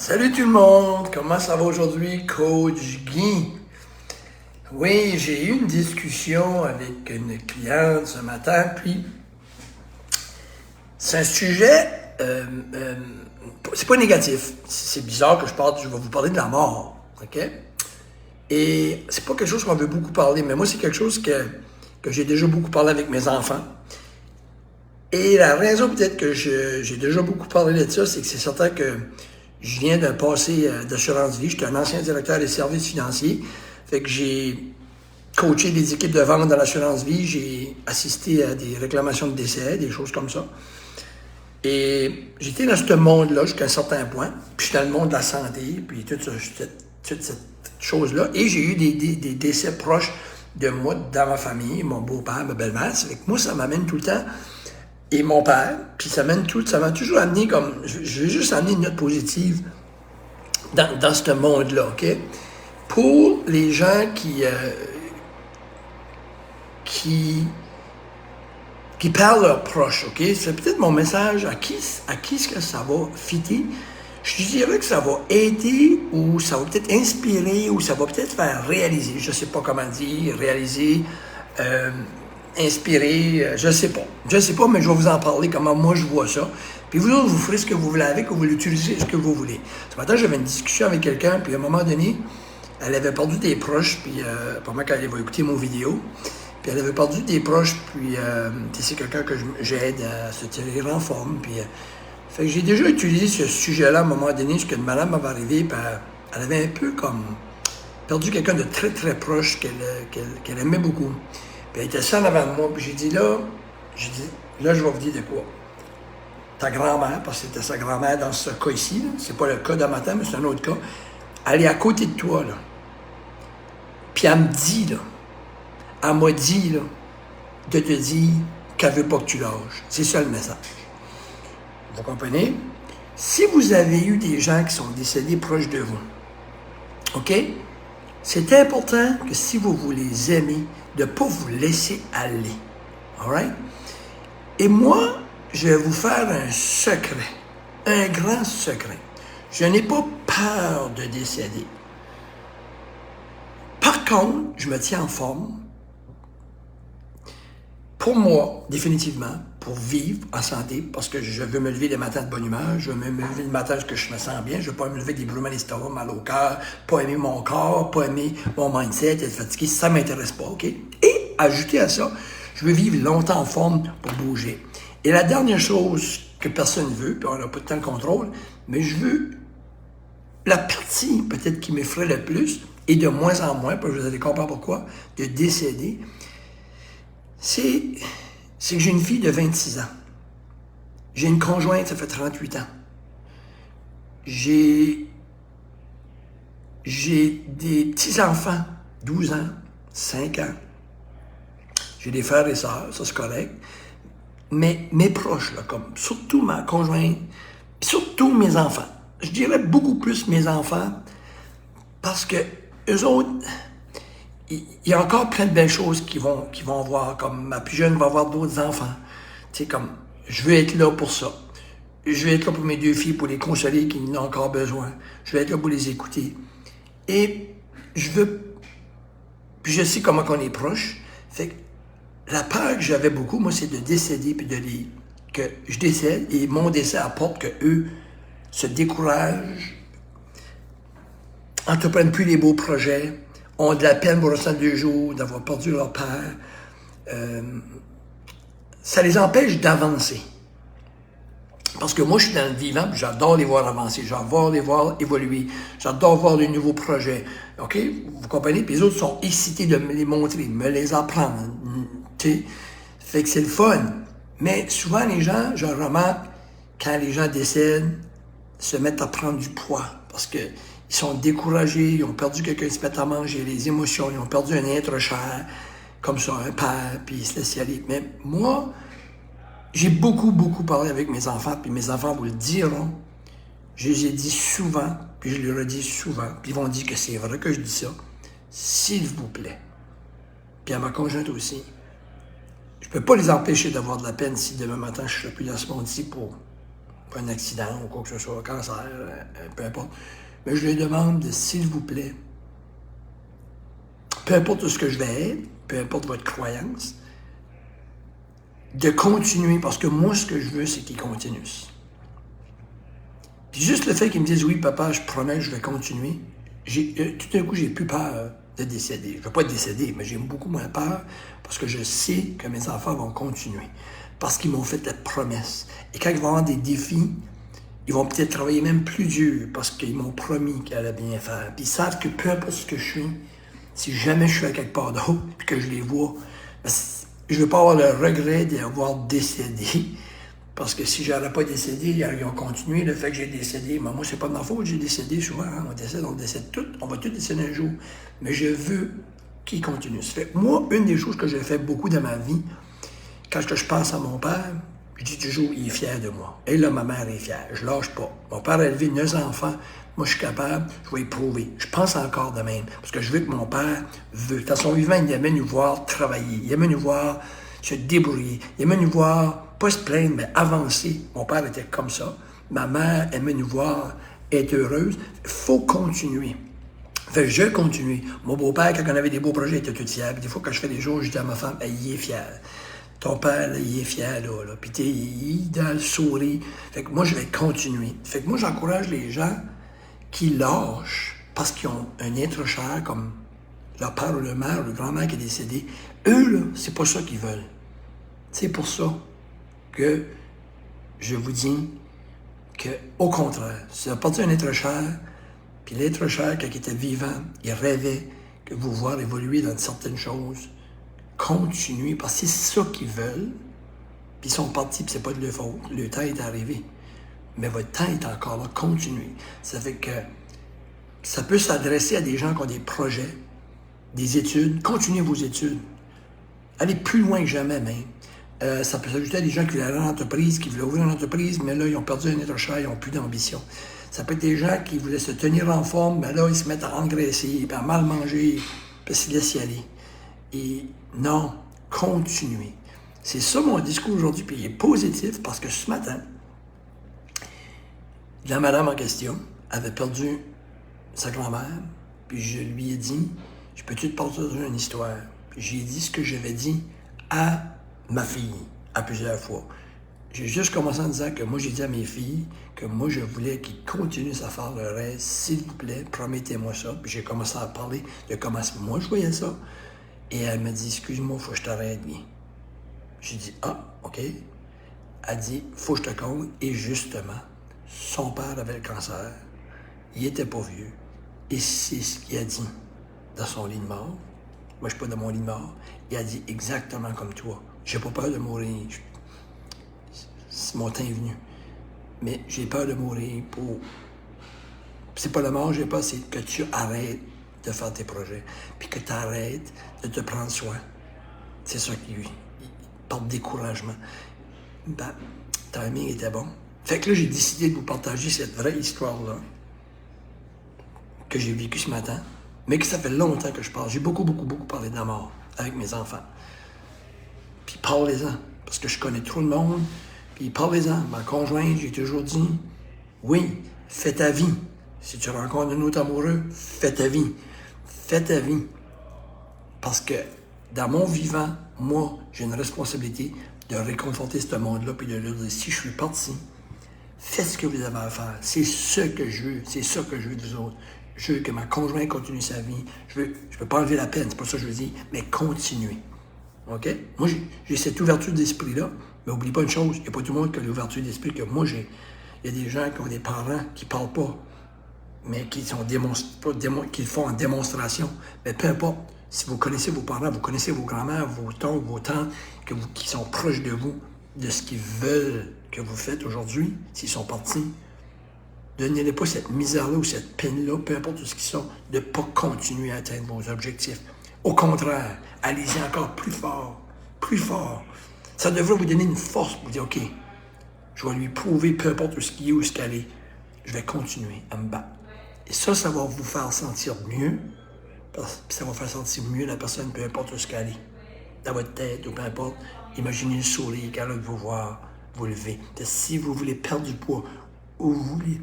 Salut tout le monde, comment ça va aujourd'hui, Coach Guy? Oui, j'ai eu une discussion avec une cliente ce matin, puis c'est un sujet, c'est pas négatif, c'est bizarre que je vais vous parler de la mort, ok? Et c'est pas quelque chose qu'on veut beaucoup parler, mais moi c'est quelque chose que j'ai déjà beaucoup parlé avec mes enfants. Et la raison peut-être que j'ai déjà beaucoup parlé de ça, c'est que c'est certain que je viens d'un passé d'assurance vie. J'étais un ancien directeur des services financiers. Fait que j'ai coaché des équipes de vente dans l'assurance vie. J'ai assisté à des réclamations de décès, des choses comme ça. Et j'étais dans ce monde-là jusqu'à un certain point. Puis j'étais dans le monde de la santé, puis toute cette chose-là. Et j'ai eu des décès proches de moi dans ma famille, mon beau-père, ma belle-mère. Fait que moi, ça m'amène tout le temps. Et mon père, puis ça m'a toujours amené comme, je veux juste amener une note positive dans ce monde-là, OK? Pour les gens qui parlent leurs proches, OK? C'est peut-être mon message à qui est-ce que ça va fitter. Je dirais que ça va aider ou ça va peut-être inspirer ou ça va peut-être faire réaliser. Je sais pas comment dire, réaliser, inspirer, je sais pas. Je sais pas, mais je vais vous en parler, comment moi je vois ça. Puis vous autres, vous ferez ce que vous voulez avec ou vous l'utilisez ce que vous voulez. Ce matin, j'avais une discussion avec quelqu'un, puis à un moment donné, elle avait perdu des proches, puis pendant qu'elle va écouter mon vidéo, puis elle avait perdu des proches, puis c'est quelqu'un que j'aide à se tirer en forme, puis fait que j'ai déjà utilisé ce sujet-là à un moment donné, ce qu'une madame m'avait arrivé, puis elle avait un peu comme perdu quelqu'un de très très proche qu'elle aimait beaucoup. Puis elle était seule avant de moi, puis j'ai dit, là, je vais vous dire de quoi. Ta grand-mère, parce que c'était sa grand-mère dans ce cas ici, c'est pas le cas de ma tante, mais c'est un autre cas, elle est à côté de toi, là. Puis elle me dit, là, elle m'a dit, là, de te dire qu'elle veut pas que tu lâches. C'est ça le message. Vous comprenez? Si vous avez eu des gens qui sont décédés proches de vous, OK? C'est important que si vous les aimez, de ne pas vous laisser aller. All right? Et moi, je vais vous faire un secret, un grand secret. Je n'ai pas peur de décéder. Par contre, je me tiens en forme. Pour moi, définitivement, pour vivre en santé, parce que je veux me lever le matin de bonne humeur, je veux me lever le matin parce que je me sens bien, je ne veux pas me lever avec des brûlements d'estomac, mal au cœur, pas aimer mon corps, pas aimer mon mindset, être fatigué, ça ne m'intéresse pas, OK? Et, ajouter à ça, je veux vivre longtemps en forme pour bouger. Et la dernière chose que personne ne veut, puis on n'a pas de temps de contrôle, mais je veux la partie peut-être qui m'effraie le plus, et de moins en moins, puis vous allez comprendre pourquoi, de décéder, c'est que j'ai une fille de 26 ans. J'ai une conjointe, ça fait 38 ans. J'ai des petits-enfants, 12 ans, 5 ans. J'ai des frères et sœurs, ça c'est correct. Mais mes proches, là, comme surtout ma conjointe, surtout mes enfants. Je dirais beaucoup plus mes enfants, parce que eux autres, il y a encore plein de belles choses qu'ils vont voir, comme ma plus jeune va avoir d'autres enfants. Tu sais, comme, je veux être là pour ça. Je vais être là pour mes deux filles, pour les consoler qui en ont encore besoin. Je vais être là pour les écouter. Et puis je sais comment on est proche. Fait que la peur que j'avais beaucoup, moi, c'est de décéder, puis que je décède, et mon décès apporte que eux se découragent, entreprennent plus les beaux projets, ont de la peine pour le restant de 2 jours, d'avoir perdu leur père. Ça les empêche d'avancer. Parce que moi, je suis dans le vivant, puis j'adore les voir avancer, j'adore les voir évoluer, j'adore voir de nouveaux projets. OK? Vous comprenez? Puis les autres sont excités de me les montrer, de me les apprendre. Tu sais? Fait que c'est le fun. Mais souvent, les gens, je remarque, quand les gens décèdent, se mettent à prendre du poids. Parce que ils sont découragés, ils ont perdu quelqu'un qui se met à manger, les émotions, ils ont perdu un être cher, comme ça, un père, puis ils se laissent y aller. Mais moi, j'ai beaucoup parlé avec mes enfants, puis mes enfants vous le diront. Je les ai dit souvent, puis je les redis souvent, puis ils vont dire que c'est vrai que je dis ça. S'il vous plaît. Puis à ma conjointe aussi. Je ne peux pas les empêcher d'avoir de la peine si demain matin je ne serai plus dans ce monde-ci pour pour un accident ou quoi que ce soit, cancer, peu importe. Mais je lui demande de, s'il vous plaît, peu importe ce que je vais être, peu importe votre croyance, de continuer, parce que moi, ce que je veux, c'est qu'il continue. Puis juste le fait qu'ils me disent, oui, papa, je promets, je vais continuer, tout d'un coup, j'ai plus peur de décéder. Je ne veux pas décéder, mais j'ai beaucoup moins peur parce que je sais que mes enfants vont continuer. Parce qu'ils m'ont fait la promesse. Et quand ils vont avoir des défis, ils vont peut-être travailler même plus dur parce qu'ils m'ont promis qu'ils allaient bien faire. Puis ils savent que peu importe ce que je suis, si jamais je suis à quelque part d'autre et que je les vois, ben, je ne veux pas avoir le regret d'avoir décédé. Parce que si je n'aurais pas décédé, ils ont continué le fait que j'ai décédé. Mais moi, c'est pas de ma faute, j'ai décédé souvent. Hein? On décède tous. On va tous décéder un jour. Mais je veux qu'ils continuent. Ça fait, moi, une des choses que j'ai fait beaucoup dans ma vie, quand je pense à mon père, je dis toujours, il est fier de moi. Et là, ma mère est fière. Je lâche pas. Mon père a élevé 9 enfants. Moi, je suis capable, je vais y prouver. Je pense encore de même. Parce que je veux que mon père veut. Dans son vivant, il aimait nous voir travailler. Il aimait nous voir se débrouiller. Il aimait nous voir, pas se plaindre, mais avancer. Mon père était comme ça. Ma mère aimait nous voir être heureuse. Il faut continuer. Fait que je continue. Mon beau-père, quand on avait des beaux projets, il était tout fier. Puis des fois, quand je fais des jours, je dis à ma femme, hey, il est fier. Ton père, là, il est fier, là. Puis il dans le sourire. Fait que moi, je vais continuer. Fait que moi, j'encourage les gens qui lâchent parce qu'ils ont un être cher, comme leur père ou leur mère ou le grand-mère qui est décédé. Eux, là, c'est pas ça qu'ils veulent. C'est pour ça que je vous dis que, au contraire, si vous apportez un être cher, puis l'être cher, quand il était vivant, il rêvait que vous voir évoluer dans certaines choses, continuez, parce que c'est ça qu'ils veulent, puis ils sont partis, puis c'est pas de leur faute. Le temps est arrivé. Mais votre temps est encore là, continuez. Ça fait que ça peut s'adresser à des gens qui ont des projets, des études. Continuez vos études. Allez plus loin que jamais, même. Ça peut s'ajouter à des gens qui voulaient aller en entreprise, qui voulaient ouvrir une entreprise, mais là, ils ont perdu un être cher, ils n'ont plus d'ambition. Ça peut être des gens qui voulaient se tenir en forme, mais là, ils se mettent à engraisser, puis à mal manger, puis se laissent y aller. Et non, continuez. C'est ça mon discours aujourd'hui, puis il est positif, parce que ce matin, la madame en question avait perdu sa grand-mère, puis je lui ai dit, je peux-tu te partager une histoire? Puis j'ai dit ce que j'avais dit à ma fille, à plusieurs fois. J'ai juste commencé en disant que moi, j'ai dit à mes filles que moi, je voulais qu'ils continuent à faire leur rêve. S'il vous plaît, promettez-moi ça. Puis j'ai commencé à parler de comment moi, je voyais ça. Et elle m'a dit, excuse-moi, il faut que je t'arrête bien. J'ai dit, ah, OK. Elle dit, faut que je te compte. Et justement, son père avait le cancer. Il était pas vieux. Et c'est ce qu'il a dit dans son lit de mort. Moi, je suis pas dans mon lit de mort. Il a dit exactement comme toi. J'ai pas peur de mourir. Mon temps est venu. Mais j'ai peur de mourir pour... C'est pas la mort, j'ai peur, c'est que tu arrêtes de faire tes projets. Puis que tu arrêtes de te prendre soin. C'est ça qui porte découragement. Ben, le timing était bon. Fait que là, j'ai décidé de vous partager cette vraie histoire-là que j'ai vécue ce matin, mais que ça fait longtemps que je parle. J'ai beaucoup parlé de la mort avec mes enfants. Puis parlez-en, parce que je connais trop le monde. Puis parlez-en. Ma conjointe, j'ai toujours dit, oui, fais ta vie. Si tu rencontres un autre amoureux, fais ta vie. Fais ta vie. Parce que dans mon vivant, moi, j'ai une responsabilité de réconforter ce monde-là, puis de leur dire, si je suis parti, faites ce que vous avez à faire. C'est ce que je veux. C'est ça que je veux de vous autres. Je veux que ma conjointe continue sa vie. Je peux pas enlever la peine, c'est pas ça que je veux dire, mais continuer. OK? Moi, j'ai cette ouverture d'esprit-là, mais n'oublie pas une chose, il n'y a pas tout le monde qui a l'ouverture d'esprit que moi j'ai. Il y a des gens qui ont des parents qui ne parlent pas, mais qui le font en démonstration. Mais peu importe, si vous connaissez vos parents, vous connaissez vos grands-mères, vos tantes, vos tantes, qui sont proches de vous, de ce qu'ils veulent que vous faites aujourd'hui, s'ils sont partis, donnez-les pas cette misère-là ou cette peine-là, peu importe ce qu'ils sont, de ne pas continuer à atteindre vos objectifs. Au contraire, allez-y encore plus fort, plus fort. Ça devrait vous donner une force pour vous dire, OK, je vais lui prouver, peu importe ce qu'il est ou ce qu'elle est, je vais continuer à me battre. Et ça va vous faire sentir mieux, puis ça va faire sentir mieux la personne, peu importe ce qu'elle est. Dans votre tête ou peu importe, imaginez le sourire qu'elle a de vous voir. vous lever. Si vous voulez perdre du poids, ou vous voulez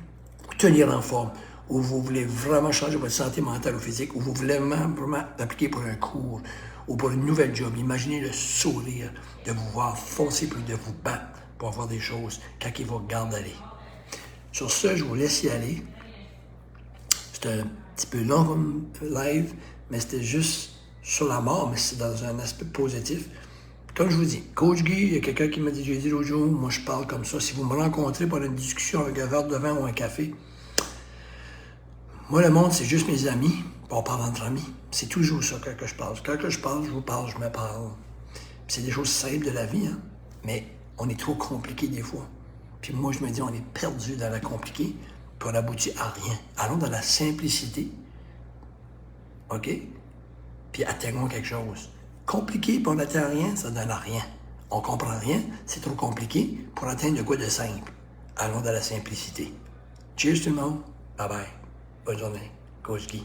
tenir en forme, ou vous voulez vraiment changer votre santé mentale ou physique, ou vous voulez vraiment appliquer pour un cours, ou pour une nouvelle job, imaginez le sourire de vous voir foncer puis de vous battre pour avoir des choses quand il vous regarde aller. Sur ce, je vous laisse y aller. C'était un petit peu long comme live, mais c'était juste sur la mort, mais c'est dans un aspect positif. Comme je vous dis, Coach Guy, il y a quelqu'un qui m'a dit, j'ai dit l'autre jour, moi je parle comme ça. Si vous me rencontrez pour une discussion avec un verre de vin ou un café, moi le monde, c'est juste mes amis, on parle entre amis. C'est toujours ça quand je parle. Quand je parle, je vous parle, je me parle. Puis c'est des choses simples de la vie, hein? Mais on est trop compliqué des fois. Puis moi, je me dis, on est perdu dans la compliqué, puis on aboutit à rien. Allons dans la simplicité, OK? Puis atteignons quelque chose. Compliqué, puis on n'atteint rien, ça donne à rien. On comprend rien, c'est trop compliqué pour atteindre de quoi de simple. Allons dans la simplicité. Cheers tout le monde. Bye bye. Bonne journée. Coach Guy.